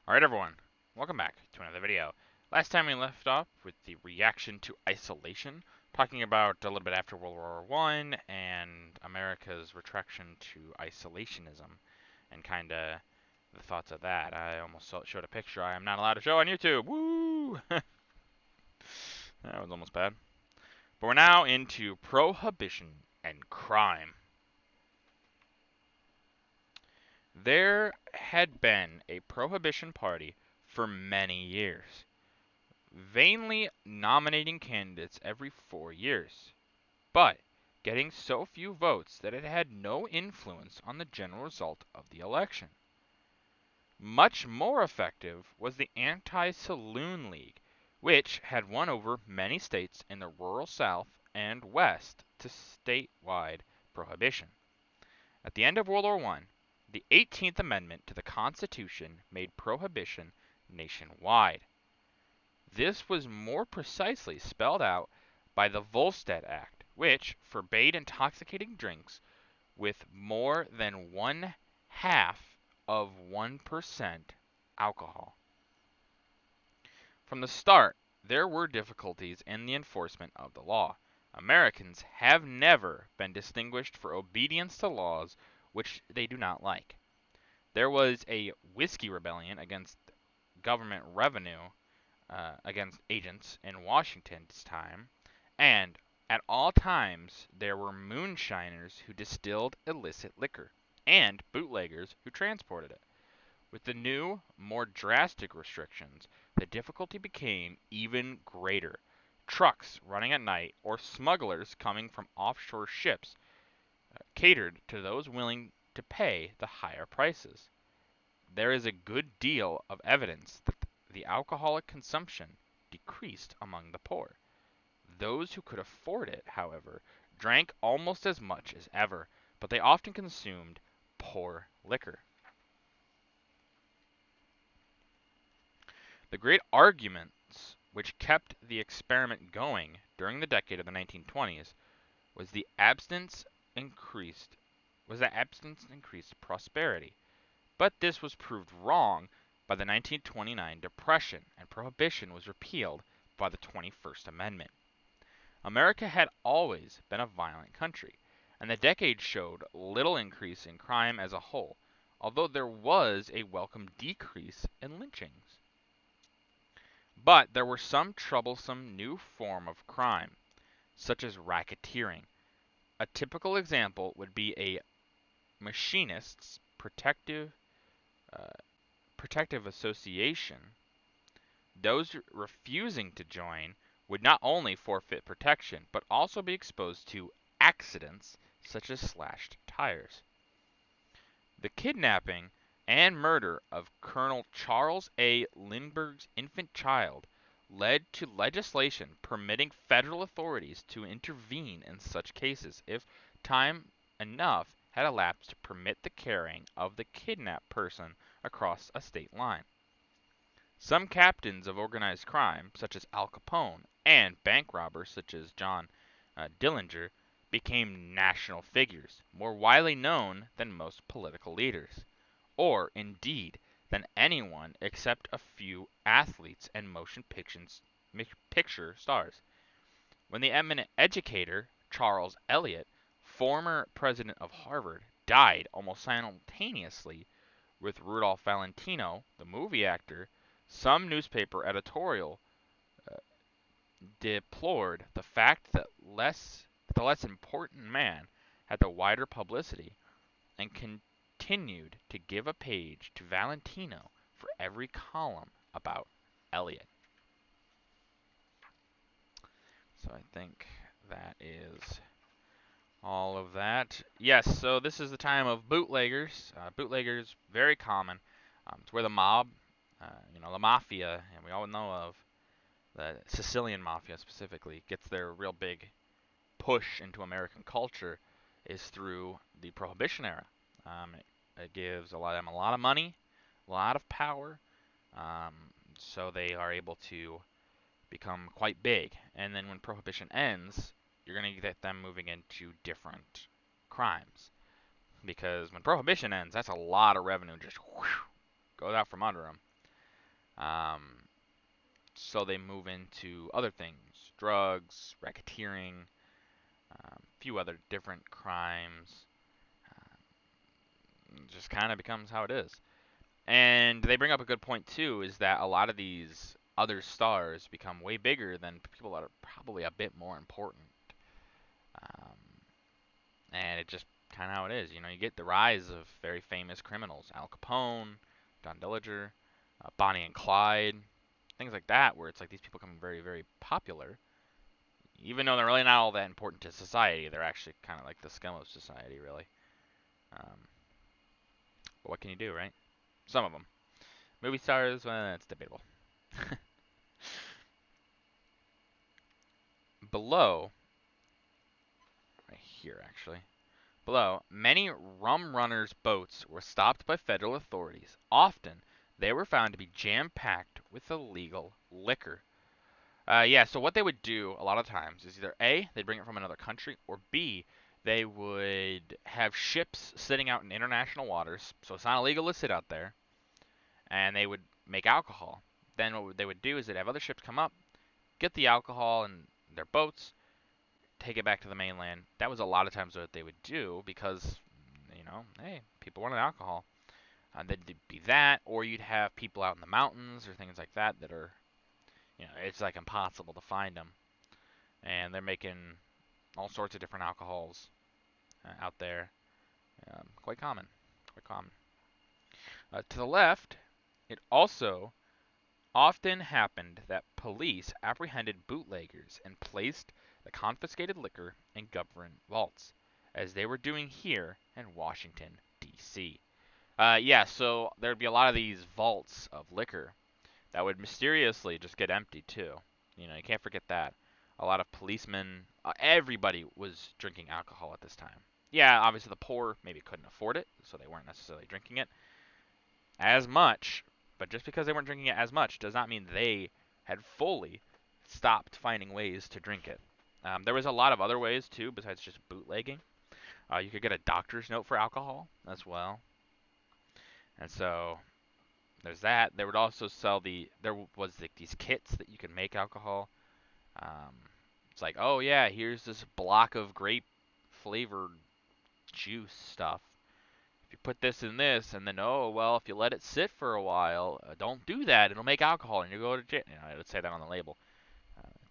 Alright everyone, welcome back to another video. Last time we left off with the reaction to isolation, talking about a little bit after World War I and America's retraction to isolationism, and kinda the thoughts of that. I almost showed a picture I am not allowed to show on YouTube. Woo! That was almost bad. But we're now into prohibition and crime. There had been a prohibition party for many years, vainly nominating candidates every 4 years, but getting so few votes that it had no influence on the general result of the election. Much more effective was the Anti-Saloon League, which had won over many states in the rural South and West to statewide prohibition. At the end of World War I, the 18th Amendment to the Constitution made prohibition nationwide. This was more precisely spelled out by the Volstead Act, which forbade intoxicating drinks with more than 1/2 of 1% alcohol. From the start, there were difficulties in the enforcement of the law. Americans have never been distinguished for obedience to laws which they do not like. There was a whiskey rebellion against government revenue against agents in Washington's time, and at all times there were moonshiners who distilled illicit liquor, and bootleggers who transported it. With the new, more drastic restrictions, the difficulty became even greater. Trucks running at night or smugglers coming from offshore ships catered to those willing to pay the higher prices. There is a good deal of evidence that the alcoholic consumption decreased among the poor. Those who could afford it, however, drank almost as much as ever, but they often consumed poor liquor. The great arguments which kept the experiment going during the decade of the 1920s was that abstinence increased prosperity. But this was proved wrong by the 1929 Depression, and prohibition was repealed by the 21st Amendment. America had always been a violent country, and the decade showed little increase in crime as a whole, although there was a welcome decrease in lynchings. But there were some troublesome new form of crime, such as racketeering. A typical example would be a machinists' protective association. Those refusing to join would not only forfeit protection, but also be exposed to accidents such as slashed tires. The kidnapping and murder of Colonel Charles A. Lindbergh's infant child led to legislation permitting federal authorities to intervene in such cases if time enough had elapsed to permit the carrying of the kidnapped person across a state line. Some captains of organized crime, such as Al Capone, and bank robbers such as John Dillinger, became national figures, more widely known than most political leaders, or, indeed, than anyone except a few athletes and motion picture stars. When the eminent educator, Charles Eliot, former president of Harvard, died almost simultaneously with Rudolph Valentino, the movie actor, some newspaper editorial deplored the fact that the less important man had the wider publicity, and continued to give a page to Valentino for every column about Eliot. So I think that is all of that. Yes, so this is the time of bootleggers. Bootleggers, very common. It's where the mob, the mafia, and we all know of the Sicilian mafia specifically, gets their real big push into American culture is through the Prohibition era. It gives them a lot of money, a lot of power, so they are able to become quite big. And then when Prohibition ends, you're going to get them moving into different crimes. Because when Prohibition ends, that's a lot of revenue just goes out from under them. Um, so they move into other things, drugs, racketeering, a few other different crimes. It just kind of becomes how it is. And they bring up a good point too, is that a lot of these other stars become way bigger than people that are probably a bit more important. Um, and it just kind of how it is. You know, you get the rise of very famous criminals, Al Capone, Don Dillinger, Bonnie and Clyde, things like that, where it's like these people become very, very popular, even though they're really not all that important to society. They're actually kind of like the scum of society, really. Um, but what can you do, right? Some of them. Movie stars, well, it's debatable. Below, right here actually, below, many rum runners' boats were stopped by federal authorities. Often, they were found to be jam-packed with illegal liquor. Yeah, so what they would do a lot of times is either A, they'd bring it from another country, or B, they would have ships sitting out in international waters, so it's not illegal to sit out there, and they would make alcohol. Then what they would do is they'd have other ships come up, get the alcohol in their boats, take it back to the mainland. That was a lot of times what they would do because, hey, people wanted alcohol. That'd be that, or you'd have people out in the mountains or things like that that are, it's like impossible to find them, and they're making all sorts of different alcohols out there. Quite common, quite common. To the left, it also often happened that police apprehended bootleggers and placed the confiscated liquor in government vaults, as they were doing here in Washington, D.C. Yeah, so there'd be a lot of these vaults of liquor that would mysteriously just get empty, too. You can't forget that. A lot of policemen, everybody was drinking alcohol at this time. Yeah, obviously the poor maybe couldn't afford it, so they weren't necessarily drinking it as much, but just because they weren't drinking it as much does not mean they had fully stopped finding ways to drink it. There was a lot of other ways too, besides just bootlegging. You could get a doctor's note for alcohol as well, and so there's that. They would also sell there was these kits that you could make alcohol. Um, it's like, oh yeah, here's this block of grape flavored juice stuff. If you put this in this, and then oh well, if you let it sit for a while, don't do that. It'll make alcohol, and you go to jail. It would say that on the label.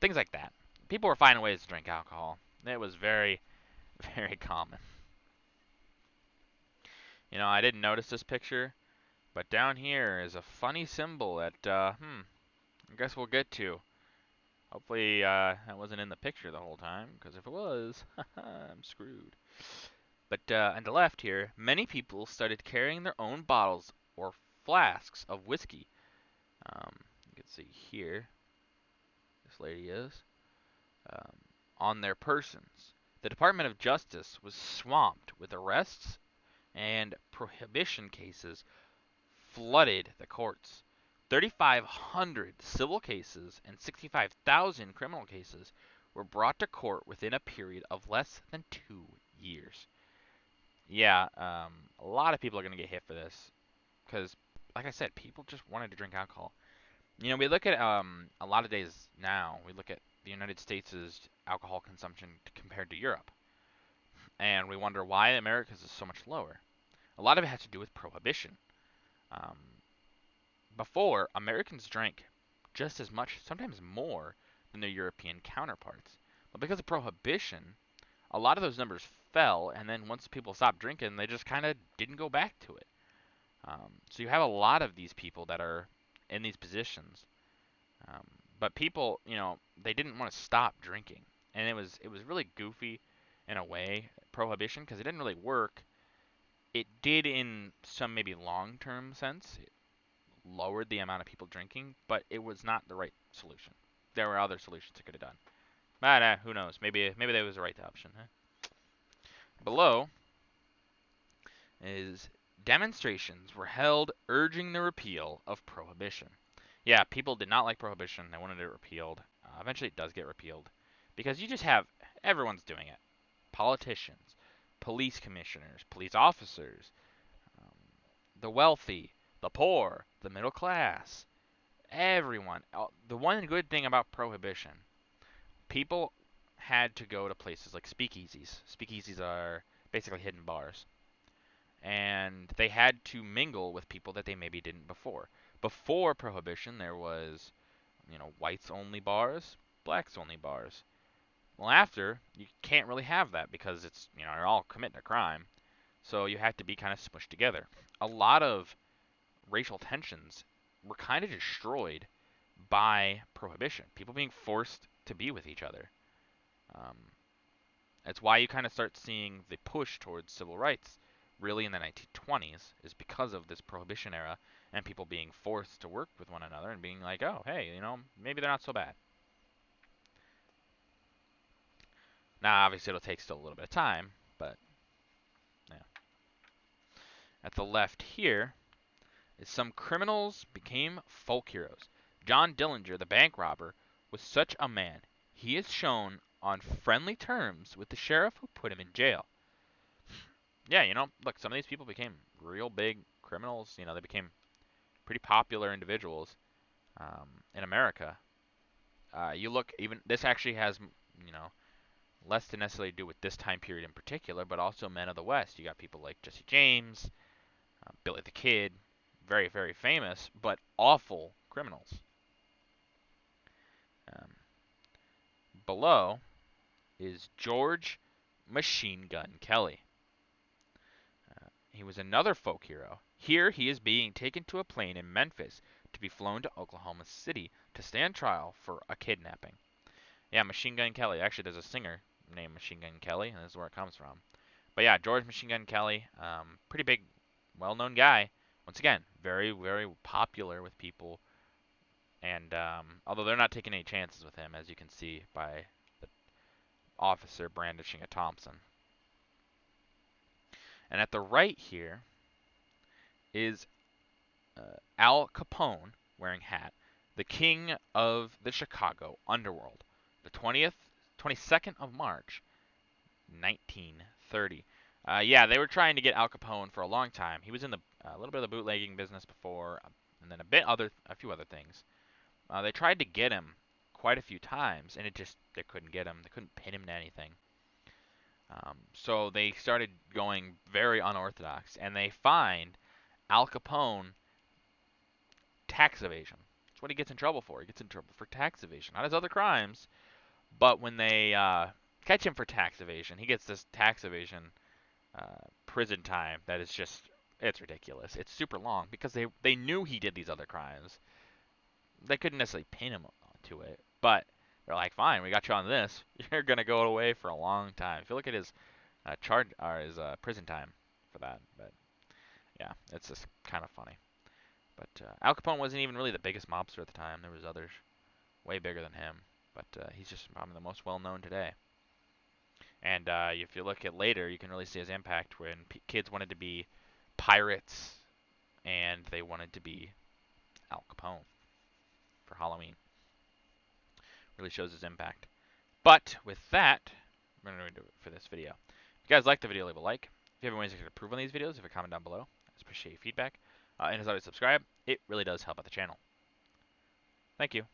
Things like that. People were finding ways to drink alcohol. It was very, very common. I didn't notice this picture, but down here is a funny symbol that, I guess we'll get to. Hopefully, that wasn't in the picture the whole time, because if it was, I'm screwed. But on the left here, many people started carrying their own bottles or flasks of whiskey. You can see here, this lady is, um, on their persons. The Department of Justice was swamped with arrests and prohibition cases flooded the courts. 3,500 civil cases and 65,000 criminal cases were brought to court within a period of less than 2 years. Yeah, a lot of people are going to get hit for this because, like I said, people just wanted to drink alcohol. We look at a lot of days now. We look at the United States' alcohol consumption compared to Europe, and we wonder why America's is so much lower. A lot of it has to do with prohibition. Um, Before, Americans drank just as much, sometimes more, than their European counterparts. But because of prohibition, a lot of those numbers fell, and then once people stopped drinking, they just kind of didn't go back to it. So you have a lot of these people that are in these positions, um, but people, they didn't want to stop drinking, and it was really goofy in a way, prohibition, because it didn't really work. It did in some maybe long-term sense. It lowered the amount of people drinking, but it was not the right solution. There were other solutions it could have done. But who knows? Maybe that was the right option. Huh? Below is demonstrations were held urging the repeal of prohibition. Yeah, people did not like prohibition. They wanted it repealed. Eventually, it does get repealed because you just have everyone's doing it. Politicians, police commissioners, police officers, um, the wealthy, the poor, the middle class. Everyone. The one good thing about prohibition, people had to go to places like speakeasies. Speakeasies are basically hidden bars. And they had to mingle with people that they maybe didn't before. Before prohibition, there was, whites only bars, blacks only bars. Well, after, you can't really have that because it's, you're all committing a crime. So you have to be kind of smushed together. A lot of racial tensions were kind of destroyed by prohibition. People being forced to be with each other. Um, that's why you kind of start seeing the push towards civil rights really in the 1920s is because of this prohibition era and people being forced to work with one another and being like, oh, hey, maybe they're not so bad. Now, obviously, it'll take still a little bit of time, but yeah. At the left here is some criminals became folk heroes. John Dillinger, the bank robber, was such a man. He is shown on friendly terms with the sheriff who put him in jail. Yeah, look, some of these people became real big criminals. They became pretty popular individuals in America. You look, even this actually has, you know, less to necessarily do with this time period in particular, but also men of the West. You got people like Jesse James, Billy the Kid, very, very famous, but awful criminals. Um, Below is George Machine Gun Kelly. He was another folk hero. Here he is being taken to a plane in Memphis to be flown to Oklahoma City to stand trial for a kidnapping. Yeah, Machine Gun Kelly. Actually, there's a singer named Machine Gun Kelly, and this is where it comes from. But yeah, George Machine Gun Kelly, pretty big, well-known guy. Once again, very, very popular with people. And although they're not taking any chances with him, as you can see by the officer brandishing a Thompson. And at the right here is Al Capone wearing hat, the king of the Chicago underworld. The 22nd of March, 1930. Yeah, they were trying to get Al Capone for a long time. He was in a little bit of the bootlegging business before, and then a few other things. They tried to get him quite a few times, and they couldn't get him. They couldn't pin him to anything. So they started going very unorthodox, and they find Al Capone tax evasion. That's what he gets in trouble for. He gets in trouble for tax evasion, not his other crimes. But when they catch him for tax evasion, he gets this tax evasion prison time that is it's ridiculous. It's super long because they knew he did these other crimes. They couldn't necessarily pin him to it, but they're like, fine, we got you on this. You're gonna go away for a long time. If you look at his charge or his prison time for that, but yeah, it's just kind of funny. But Al Capone wasn't even really the biggest mobster at the time. There was others way bigger than him, but he's just probably the most well known today. And if you look at later, you can really see his impact when kids wanted to be pirates and they wanted to be Al Capone for Halloween. Really shows his impact. But with that, we're going to do it for this video. If you guys like the video, leave a like. If you have any ways you can improve on these videos, leave a comment down below. I appreciate your feedback. And as always, subscribe. It really does help out the channel. Thank you.